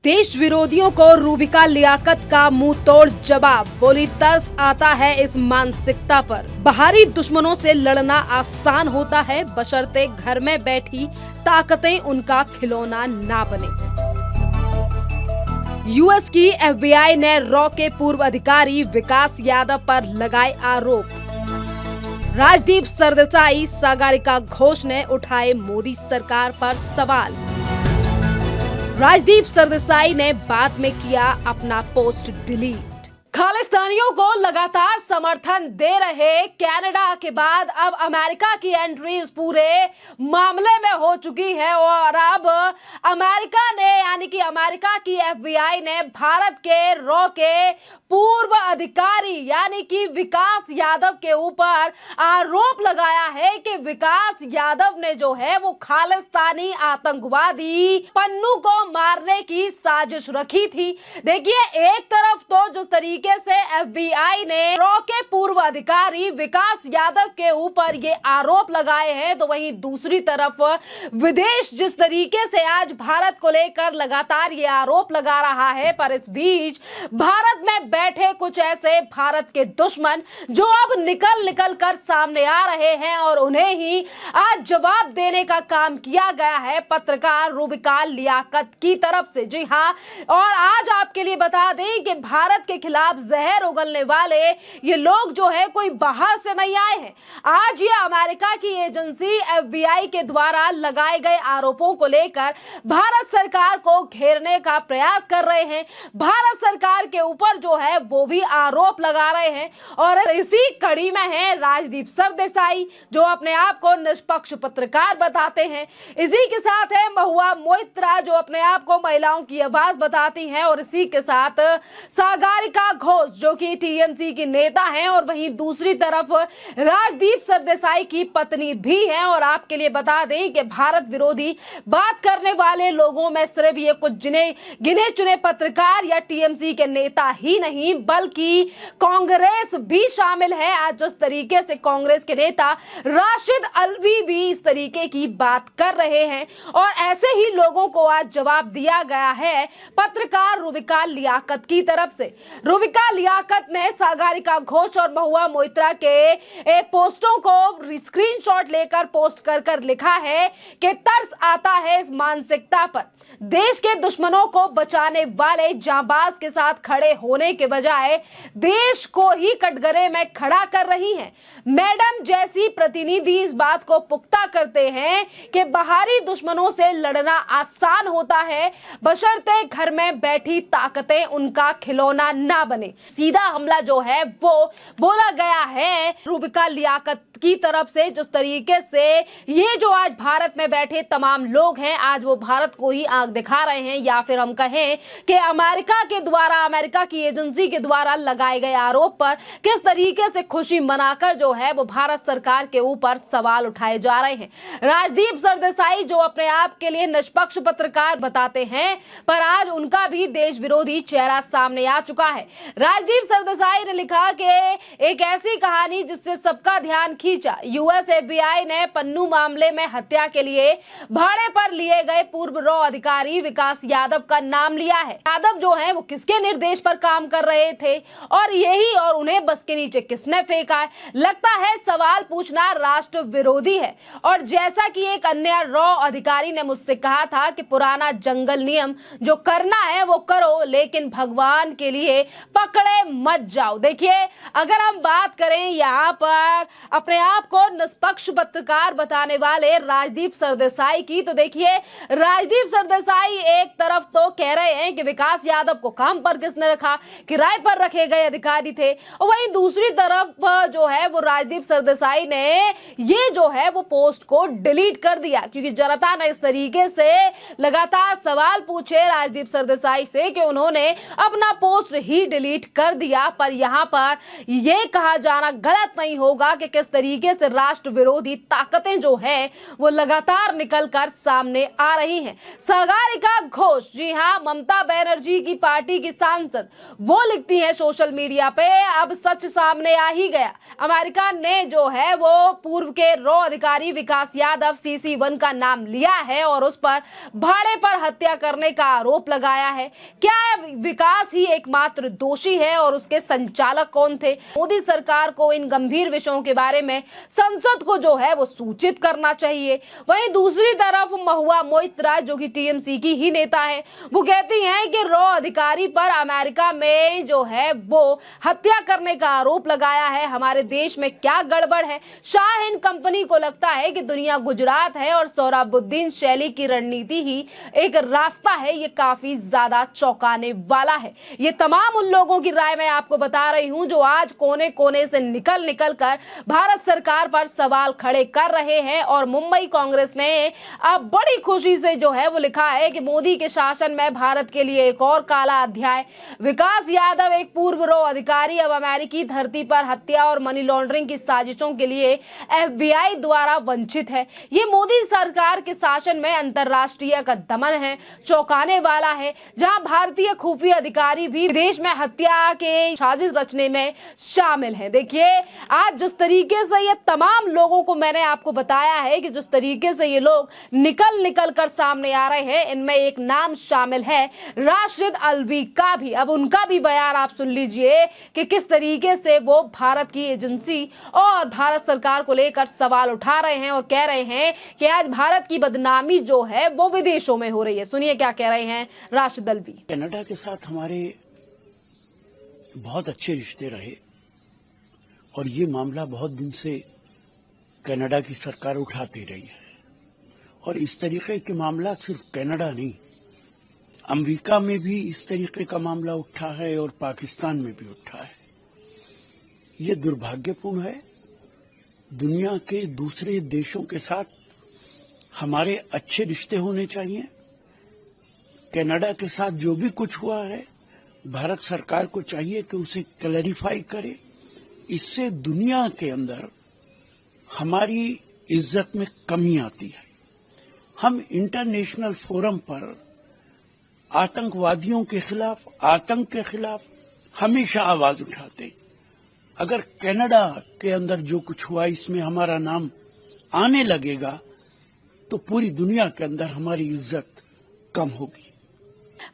देश विरोधियों को रूबिका लियाकत का मुंह तोड़ जवाब। बोली, तरस आता है इस मानसिकता पर। बाहरी दुश्मनों से लड़ना आसान होता है, बशर्ते घर में बैठी ताकतें उनका खिलौना ना बने। यूएस की एफबीआई ने रॉ के पूर्व अधिकारी विकास यादव पर लगाए आरोप। राजदीप सरदेसाई, सागरिका घोष ने उठाए मोदी सरकार पर सवाल। राजदीप सरदेसाई ने बाद में किया अपना पोस्ट डिलीट। खालिस्तानियों को लगातार समर्थन दे रहे कनाडा के बाद अब अमेरिका की एंट्री इस पूरे मामले में हो चुकी है और अब अमेरिका ने यानी कि अमेरिका की एफबीआई ने भारत के रॉ के पूर्व अधिकारी यानी कि विकास यादव के ऊपर आरोप लगाया है कि विकास यादव ने जो है वो खालिस्तानी आतंकवादी पन्नू को मारने की साजिश रखी थी। देखिए, एक तरफ तो जिस तरीके से एफबीआई ने रॉ के पूर्व अधिकारी विकास यादव के ऊपर ये आरोप लगाए हैं, तो वहीं दूसरी तरफ विदेश जिस तरीके से आज भारत को लेकर लगातार ये आरोप लगा रहा है। पर इस बीच भारत में बैठे कुछ ऐसे भारत के दुश्मन जो अब निकल कर सामने आ रहे हैं और उन्हें ही आज जवाब देने का काम किया गया है पत्रकार रूबिका लियाकत की तरफ से। जी हाँ, और आज आपके लिए बता दें कि भारत के खिलाफ जहर उगलने वाले ये लोग जो है कोई बाहर से नहीं आए हैं। आज ये अमेरिका की एजेंसी एफबीआई के द्वारा लगाए गए आरोपों को लेकर भारत सरकार को घेरने का प्रयास कर रहे हैं। भारत सरकार के ऊपर जो है वो भी आरोप लगा रहे हैं और इसी कड़ी में है राजदीप सरदेसाई जो अपने आप को निष्पक्ष पत्रकार बताते हैं। इसी के साथ है महुआ मोइत्रा जो अपने आप को महिलाओं की आवाज बताती हैं और इसी के साथ सागरिका घोष जो कि टीएमसी की नेता हैं और वहीं दूसरी तरफ राजदीप सरदेसाई की पत्नी भी हैं। और आपके लिए बता दें कि भारत विरोधी बात करने वाले लोगों में सिर्फ ये कुछ गिने चुने पत्रकार या टीएमसी के नेता ही नहीं बल्कि कांग्रेस भी शामिल है। आज जिस तरीके से कांग्रेस के नेता राशिद अल्वी भी इस तरीके की बात कर रहे हैं और ऐसे ही लोगों को आज जवाब दिया गया है पत्रकार रूबिका लियाकत की तरफ से। रूबिका लियाकत ने सागरिका घोष और महुआ मोइत्रा के पोस्टों को स्क्रीनशॉट लेकर पोस्ट कर लिखा है कि तरस आता है इस मानसिकता पर। देश के दुश्मनों को बचाने वाले जांबाज के साथ खड़े होने के बजाय देश को ही कटघरे में खड़ा कर रही हैं। मैडम जैसी प्रतिनिधि इस बात को पुख्ता करते हैं कि बाहरी दुश्मनों से लड़ना आसान होता है, बशर्ते घर में बैठी ताकतें उनका खिलौना ना बने। सीधा हमला जो है वो बोला गया है रूबिका लियाकत की तरफ से। जिस तरीके से ये जो आज भारत में बैठे तमाम लोग हैं आज वो भारत को ही आंख दिखा रहे हैं या फिर हम कहें कि अमेरिका के द्वारा अमेरिका की एजेंसी के द्वारा लगाए गए आरोप पर किस तरीके से खुशी मनाकर जो है वो भारत सरकार के ऊपर सवाल उठाए जा रहे हैं। राजदीप सरदेसाई जो अपने आप के लिए निष्पक्ष पत्रकार बताते हैं पर आज उनका भी देश विरोधी चेहरा सामने आ चुका है। राजदीप सरदेसाई ने लिखा कि एक ऐसी कहानी जिससे सबका ध्यान खींचा। यूएस एफबीआई ने पन्नू मामले में हत्या के लिए भाड़े पर लिए गए पूर्व रॉ अधिकारी विकास यादव का नाम लिया है। यादव जो है वो किसके निर्देश पर काम कर रहे थे और उन्हें बस के नीचे किसने फेंका है? लगता है सवाल पूछना राष्ट्र विरोधी है। और जैसा कि एक अन्य रॉ अधिकारी ने मुझसे कहा था कि पुराना जंगल नियम जो करना है वो करो लेकिन भगवान के लिए पकड़े मत जाओ। देखिए, अगर हम बात करें यहाँ पर अपने आप को निष्पक्ष पत्रकार बताने वाले राजदीप सरदेसाई की, तो देखिए राजदीप सरदेसाई एक तरफ तो कह रहे हैं कि विकास यादव को काम पर किसने रखा, किराए पर रखे गए अधिकारी थे, और वहीं दूसरी तरफ जो है वो राजदीप सरदेसाई ने ये जो है वो पोस्ट को डिलीट कर दिया क्योंकि जनता ने इस तरीके से लगातार सवाल पूछे राजदीप सरदेसाई से कि उन्होंने अपना पोस्ट ही डिलीट कर दिया। पर यहाँ पर यह कहा जाना गलत नहीं होगा कि किस तरीके से राष्ट्र विरोधी ताकतें जो है वो लगातार निकलकर सामने आ रही हैं। सागरिका घोष, जी हाँ, जहां ममता बनर्जी की पार्टी की सांसद वो लिखती हैं सोशल मीडिया पे, अब सच सामने आ ही गया। अमेरिका ने जो है वो पूर्व के रॉ अधिकारी विकास यादव CC1 का नाम लिया है और उस पर भाड़े पर हत्या करने का आरोप लगाया है। क्या विकास ही एकमात्र दोषी है और उसके संचालक कौन थे? मोदी सरकार को इन गंभीर विषयों के बारे में संसद को जो है वो सूचित करना चाहिए। वहीं दूसरी तरफ महुआ मोइत्रा जो कि TMC की ही नेता है, वो कहती हैं कि रॉ अधिकारी पर अमेरिका में जो है वो हत्या करने का आरोप लगाया है। हमारे देश में क्या गड़बड़ है? शाहीन कंपनी को लगता है कि दुनिया गुजरात है और सोहराबुद्दीन शैली की रणनीति ही एक रास्ता है। ये काफी ज्यादा चौंकाने वाला है। ये तमाम उन लोगों की राय मैं आपको बता रही हूं जो आज कोने कोने से निकल कर भारत सरकार पर सवाल खड़े कर रहे हैं। और मुंबई कांग्रेस ने अब बड़ी खुशी से जो है वो लिखा है कि मोदी के शासन में भारत के लिए एक और काला अध्याय। विकास यादव एक पूर्व रॉ अधिकारी अब अमेरिकी धरती पर हत्या और मनी लॉन्ड्रिंग की साजिशों के लिए FBI द्वारा वंचित है। ये मोदी सरकार के शासन में अंतरराष्ट्रीय का दमन है। चौंकाने वाला है, जहां भारतीय खुफिया अधिकारी भी विदेश में हत्या के साजिश रचने में शामिल हैं। देखिए आज जिस तरीके से ये तमाम लोगों को मैंने आपको बताया है कि जिस तरीके से ये लोग निकल कर सामने आ रहे हैं, इनमें एक नाम शामिल है राशिद अल्वी का भी। अब उनका भी बयान आप सुन लीजिए कि किस तरीके से वो भारत की एजेंसी और भारत सरकार को लेकर सवाल उठा रहे हैं और कह रहे हैं कि आज भारत की बदनामी जो है वो विदेशों में हो रही है। सुनिए क्या कह रहे हैं राशिद अल्वी। कनाडा के साथ हमारे बहुत अच्छे रिश्ते रहे और ये मामला बहुत दिन से कनाडा की सरकार उठाती रही है और इस तरीके के मामला सिर्फ कनाडा नहीं, अमेरिका में भी इस तरीके का मामला उठा है और पाकिस्तान में भी उठा है। ये दुर्भाग्यपूर्ण है। दुनिया के दूसरे देशों के साथ हमारे अच्छे रिश्ते होने चाहिए। कनाडा के साथ जो भी कुछ हुआ है, भारत सरकार को चाहिए कि उसे क्लैरिफाई करे। इससे दुनिया के अंदर हमारी इज्जत में कमी आती है। हम इंटरनेशनल फोरम पर आतंकवादियों के खिलाफ, आतंक के खिलाफ हमेशा आवाज उठाते। अगर कनाडा के अंदर जो कुछ हुआ इसमें हमारा नाम आने लगेगा तो पूरी दुनिया के अंदर हमारी इज्जत कम होगी।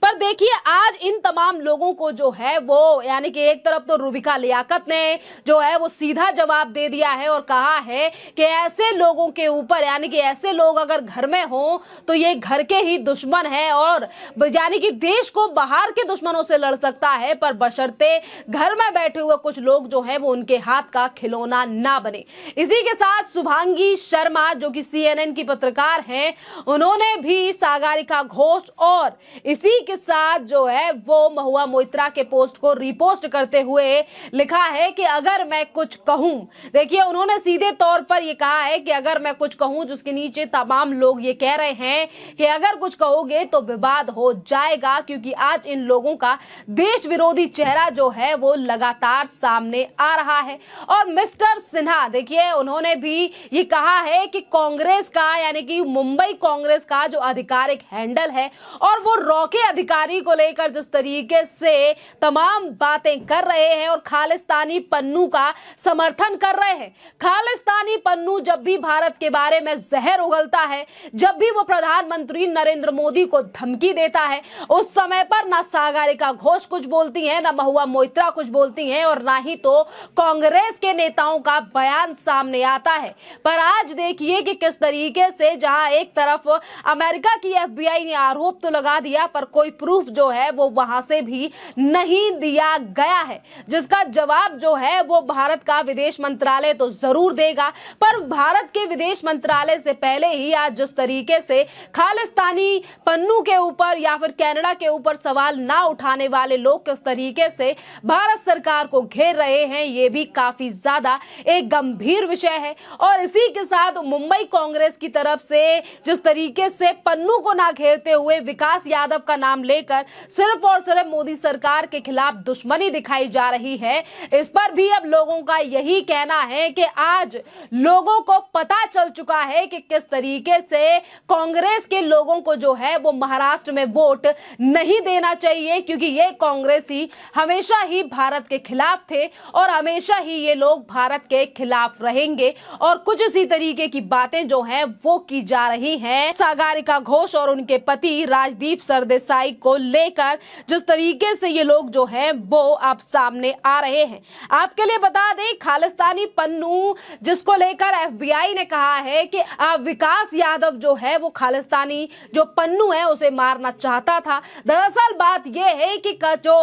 पर देखिए आज इन तमाम लोगों को जो है वो यानी कि एक तरफ तो रूबिका लियाकत ने जो है वो सीधा जवाब दे दिया है और कहा है कि ऐसे लोगों के ऊपर यानी कि ऐसे लोग अगर घर में हो तो ये घर के ही दुश्मन है और यानी कि देश को बाहर के दुश्मनों से लड़ सकता है, पर बशर्ते घर में बैठे हुए कुछ लोग जो है वो उनके हाथ का खिलौना ना बने। इसी के साथ शुभांगी शर्मा जो कि CNN की पत्रकार हैं, उन्होंने भी सागरिका घोष और इसी के साथ जो है वो महुआ मोइत्रा के पोस्ट को रीपोस्ट करते हुए लिखा है कि अगर मैं कुछ कहूं, देखिए उन्होंने सीधे तौर पर ये कहा है कि अगर मैं कुछ कहूं, जिसके नीचे तमाम लोग ये कह रहे हैं कि अगर कुछ कहोगे तो विवाद हो जाएगा, क्योंकि आज इन लोगों का देश विरोधी चेहरा जो है वो लगातार सामने आ रहा है। और मिस्टर सिन्हा देखिए उन्होंने भी ये कहा है कि कांग्रेस का यानी कि मुंबई कांग्रेस का जो आधिकारिक हैंडल है और वो रॉ के अधिकारी को लेकर जिस तरीके से तमाम बातें कर रहे हैं और खालिस्तानी पन्नू का समर्थन कर रहे हैं। खालिस्तानी पन्नू जब भी भारत के बारे में जहर उगलता है, जब भी वो प्रधानमंत्री नरेंद्र मोदी को धमकी देता है, उस समय पर ना सागरिका घोष कुछ बोलती हैं, ना महुआ मोइत्रा कुछ बोलती हैं और ना ही तो कांग्रेस के नेताओं का बयान सामने आता है। पर आज देखिए कि किस तरीके से जहां एक तरफ अमेरिका की FBI ने आरोप तो लगा दिया पर कोई प्रूफ जो है वो वहां से भी नहीं दिया गया है, जिसका जवाब जो है वो भारत का विदेश मंत्रालय तो जरूर देगा। पर भारत के विदेश मंत्रालय से पहले ही आज जिस तरीके से खालिस्तानी पन्नू के ऊपर या फिर कनाडा के ऊपर सवाल ना उठाने वाले लोग किस तरीके से भारत सरकार को घेर रहे हैं, ये भी काफी ज्यादा एक गंभीर विषय है। और इसी के साथ मुंबई कांग्रेस की तरफ से जिस तरीके से पन्नू को ना घेरते हुए विकास यादव का नाम नाम लेकर सिर्फ और सिर्फ मोदी सरकार के खिलाफ दुश्मनी दिखाई जा रही है। इस पर भी अब लोगों का यही कहना है कि आज लोगों को पता चल चुका है कि किस तरीके से कांग्रेस के लोगों को जो है वो महाराष्ट्र में वोट नहीं देना चाहिए, क्योंकि ये कांग्रेसी हमेशा ही भारत के खिलाफ थे और हमेशा ही ये लोग भारत के खिलाफ रहेंगे। और कुछ इसी तरीके की बातें जो हैं वो की जा रही हैं सागरिका घोष और उनके पति राजदीप सरदेसाई को लेकर, जिस तरीके से ये लोग जो हैं वो अब सामने आ रहे हैं। आपके लिए बता दें, खालिस्तानी पन्नू जिसको लेकर एफबीआई ने कहा है कि विकास यादव जो है वो खालिस्तानी जो पन्नू है उसे मारना चाहता था। दरअसल बात यह है कि जो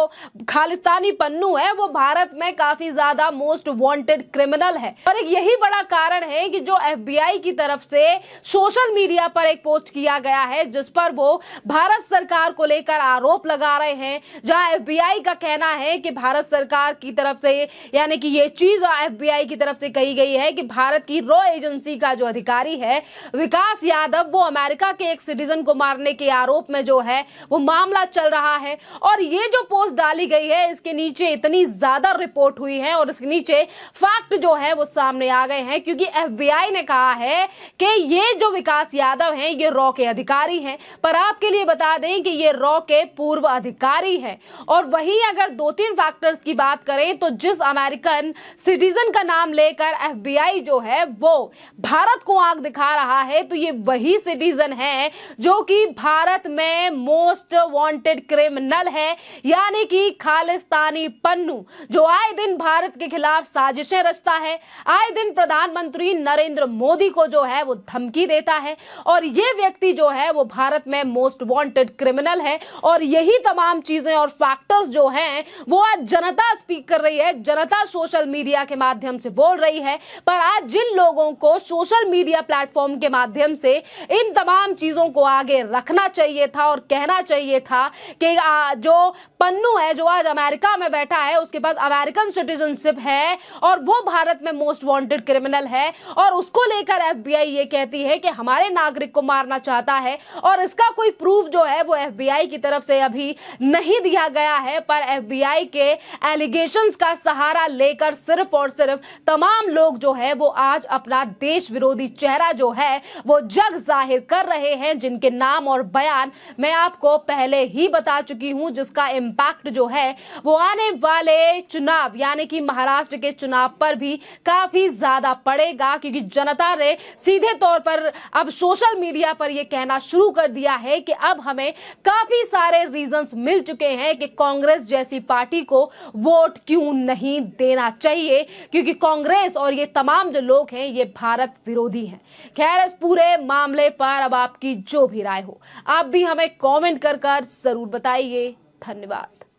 खालिस्तानी पन्नू है वो भारत में काफी ज्यादा मोस्ट वांटेड क्रिमिनल है और एक यही बड़ा कारण है कि जो एफबीआई की तरफ से सोशल मीडिया पर एक पोस्ट किया गया है जिस पर वो भारत सरकार को लेकर आरोप लगा रहे हैं, जहां एफबीआई का कहना है कि भारत सरकार की तरफ से यानी कि ये चीज एफबीआई की तरफ से कही गई है कि भारत की रॉ एजेंसी का जो अधिकारी है विकास यादव वो अमेरिका के एक सिटीजन को मारने के आरोप में जो है वो मामला चल रहा है। और ये जो पोस्ट डाली गई है इसके नीचे इतनी ज्यादा रिपोर्ट हुई है और इसके नीचे फैक्ट जो है वो सामने आ गए हैं, क्योंकि एफबीआई ने कहा है कि ये जो विकास यादव हैं ये रॉ के अधिकारी हैं। पर आपके लिए बता दें कि ये रॉ के पूर्व अधिकारी हैं। और वहीं अगर 2-3 फैक्टर्स की बात करें तो जिस अमेरिकन सिटीजन का नाम लेकर एफबीआई जो है वो भारत को आंख दिखा रहा है तो ये वही सिटीजन है जो कि भारत में मोस्ट वांटेड क्रिमिनल है, यानी कि खालिस्तानी पन्नू, जो आए दिन भारत के खिलाफ साजिशें रचता है, आए दिन प्रधानमंत्री नरेंद्र मोदी को जो है वो धमकी देता है। और ये व्यक्ति जो है वो भारत में मोस्ट वांटेड क्रिमिनल है। और यही तमाम चीजें और फैक्टर्स जो हैं वो आज जनता स्पीक कर रही है, जनता सोशल मीडिया के माध्यम से बोल रही है। पर आज जिन लोगों को सोशल मीडिया प्लेटफॉर्म के माध्यम से इन तमाम चीजों को आगे रखना चाहिए था और कहना चाहिए था कि जो पन्नू है जो आज अमेरिका में बैठा है उसके पास अमेरिकन सिटीजनशिप है और वो भारत में मोस्ट वांटेड क्रिमिनल है और उसको लेकर एफबीआई ये कहती है कि हमारे नागरिक को मारना चाहता है और इसका कोई प्रूफ जो है वो एफबीआई की तरफ से अभी नहीं दिया गया है। पर एफबीआई के एलिगेशंस का सहारा लेकर सिर्फ और सिर्फ तमाम लोग जो है वो आज अपना देश विरोधी चेहरा जो है वो जग जाहिर कर रहे हैं, जिनके नाम और बयान मैं आपको पहले ही बता चुकी हूं, जिसका इंपैक्ट जो है वो आने वाले चुनाव यानी कि महाराष्ट्र के चुनाव पर भी काफी ज्यादा पड़ेगा, क्योंकि जनता ने सीधे तौर पर अब सोशल मीडिया पर यह कहना शुरू कर दिया है कि अब हमें काफी सारे रीजंस मिल चुके हैं कि कांग्रेस जैसी पार्टी को वोट क्यों नहीं देना चाहिए, क्योंकि कांग्रेस और ये तमाम जो लोग हैं ये भारत विरोधी हैं। खैर, इस पूरे मामले पर अब आपकी जो भी राय हो आप भी हमें कमेंट कर जरूर बताइए। धन्यवाद।